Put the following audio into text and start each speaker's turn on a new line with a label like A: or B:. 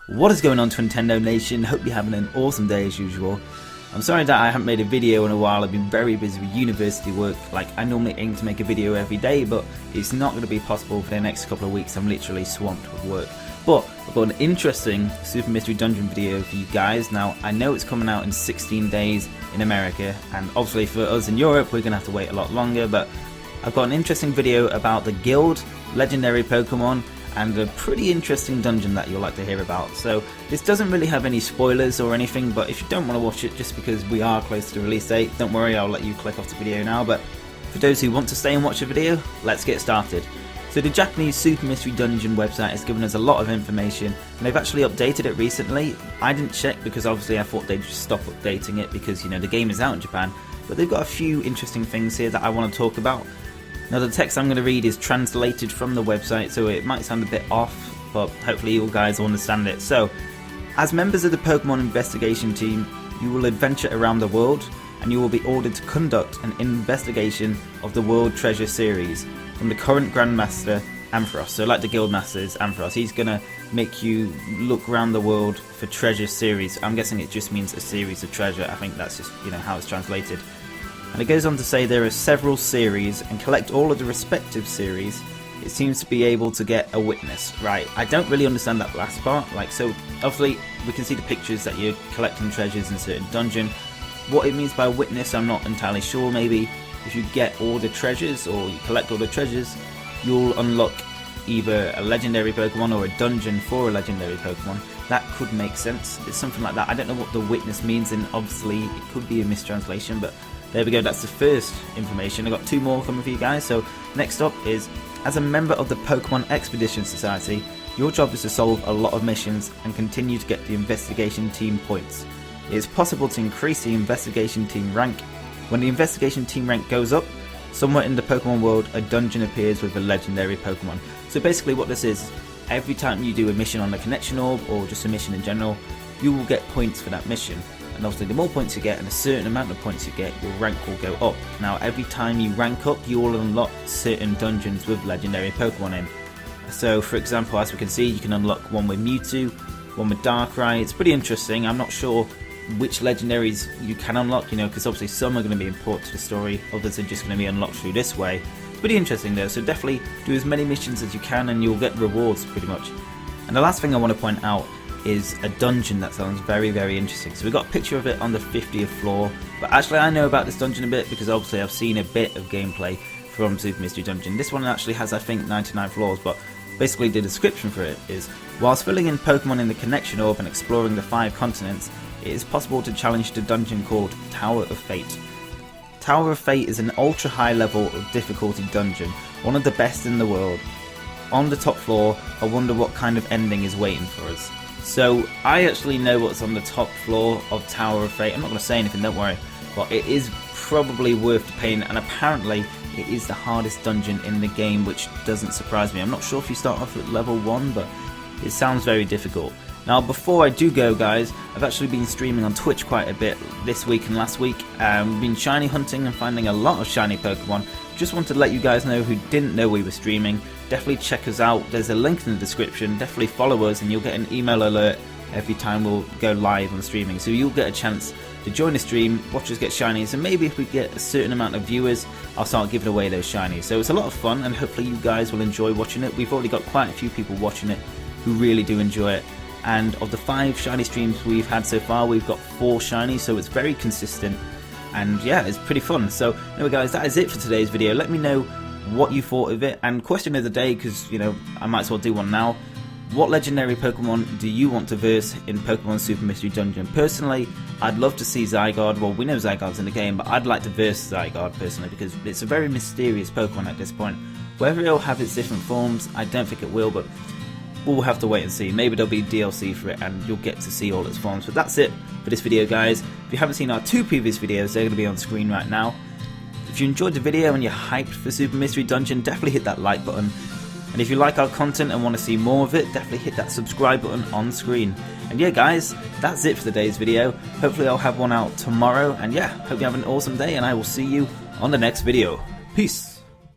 A: What is going on, Twintendo Nation? Hope you're having an awesome day as usual. I'm sorry that I haven't made a video in a while. I've been very busy with university work. Like, I normally aim to make a video every day, but it's not going to be possible for the next couple of weeks. I'm literally swamped with work. But I've got an interesting Super Mystery Dungeon video for you guys. Now, I know it's coming out in 16 days in America, and obviously for us in Europe, we're going to have to wait a lot longer, but I've got an interesting video about the guild, legendary Pokemon, and a pretty interesting dungeon that you'll like to hear about. So this doesn't really have any spoilers or anything, but if you don't want to watch it just because we are close to the release date, don't worry, I'll let you click off the video now. But for those who want to stay and watch the video, let's get started. So the Japanese Super Mystery Dungeon website has given us a lot of information, and they've actually updated it recently. I didn't check because obviously I thought they'd just stop updating it because, you know, the game is out in Japan, but they've got a few interesting things here that I want to talk about. Now, the text I'm going to read is translated from the website, so it might sound a bit off, but hopefully you guys will understand it. So, as members of the Pokemon investigation team, you will adventure around the world, and you will be ordered to conduct an investigation of the World Treasure series from the current Grandmaster, Ampharos. So, like the Guildmaster is Ampharos, he's going to make you look around the world for treasure series. I'm guessing it just means a series of treasure. I think that's just, you know, how it's translated. And it goes on to say there are several series, and collect all of the respective series, it seems to be able to get a witness. Right, I don't really understand that last part. Like, so obviously we can see the pictures that you're collecting treasures in a certain dungeon. What it means by witness, I'm not entirely sure. Maybe if you get all the treasures, or you collect all the treasures, you'll unlock either a legendary Pokemon or a dungeon for a legendary Pokemon. That could make sense. It's something like that. I don't know what the witness means, and obviously it could be a mistranslation, but there we go, that's the first information. I've got two more coming for you guys. So next up is, as a member of the Pokemon Expedition Society, your job is to solve a lot of missions and continue to get the investigation team points. It is possible to increase the investigation team rank. When the investigation team rank goes up, somewhere in the Pokemon world, a dungeon appears with a legendary Pokemon. So basically what this is, every time you do a mission on the connection orb, or just a mission in general, you will get points for that mission. And obviously the more points you get, and a certain amount of points you get, your rank will go up. Now, every time you rank up, you will unlock certain dungeons with legendary Pokemon in. So for example, as we can see, you can unlock one with Mewtwo, one with Darkrai. It's pretty interesting. I'm not sure which legendaries you can unlock, you know, because obviously some are going to be important to the story, others are just going to be unlocked through this way. It's pretty interesting though, so definitely do as many missions as you can and you'll get rewards pretty much. And the last thing I want to point out is a dungeon that sounds very, very interesting. So we got a picture of it on the 50th floor, but actually I know about this dungeon a bit because obviously I've seen a bit of gameplay from Super Mystery Dungeon. This one actually has, I think, 99 floors, but basically the description for it is, whilst filling in Pokemon in the connection orb and exploring the 5 continents, it is possible to challenge the dungeon called Tower of Fate. Tower of Fate is an ultra high level of difficulty dungeon, one of the best in the world. On the top floor, I wonder what kind of ending is waiting for us. So I actually know what's on the top floor of Tower of Fate. I'm not going to say anything, don't worry, but it is probably worth the pain, and apparently it is the hardest dungeon in the game, which doesn't surprise me. I'm not sure if you start off at level 1, but it sounds very difficult. Now, before I do go, guys, I've actually been streaming on Twitch quite a bit this week and last week. We've been shiny hunting and finding a lot of shiny Pokemon. Just wanted to let you guys know who didn't know we were streaming. Definitely check us out. There's a link in the description. Definitely follow us and you'll get an email alert every time we'll go live on streaming. So you'll get a chance to join the stream, watch us get shinies, and maybe if we get a certain amount of viewers, I'll start giving away those shinies. So it's a lot of fun and hopefully you guys will enjoy watching it. We've already got quite a few people watching it who really do enjoy it. And of the 5 shiny streams we've had so far, we've got 4 shinies, so it's very consistent. And yeah, it's pretty fun. So anyway guys, that is it for today's video. Let me know what you thought of it, and question of the day, because, you know, I might as well do one now. What legendary Pokemon do you want to verse in Pokemon Super Mystery Dungeon? Personally, I'd love to see Zygarde. Well, we know Zygarde's in the game, but I'd like to verse Zygarde personally, because it's a very mysterious Pokemon at this point. Whether it'll have its different forms, I don't think it will, but we'll have to wait and see. Maybe there'll be DLC for it and you'll get to see all its forms. But that's it for this video, guys. If you haven't seen our 2 previous videos, they're going to be on screen right now. If you enjoyed the video and you're hyped for Super Mystery Dungeon, definitely hit that like button. And if you like our content and want to see more of it, definitely hit that subscribe button on screen. And yeah guys, that's it for today's video. Hopefully I'll have one out tomorrow. And yeah, hope you have an awesome day and I will see you on the next video. Peace!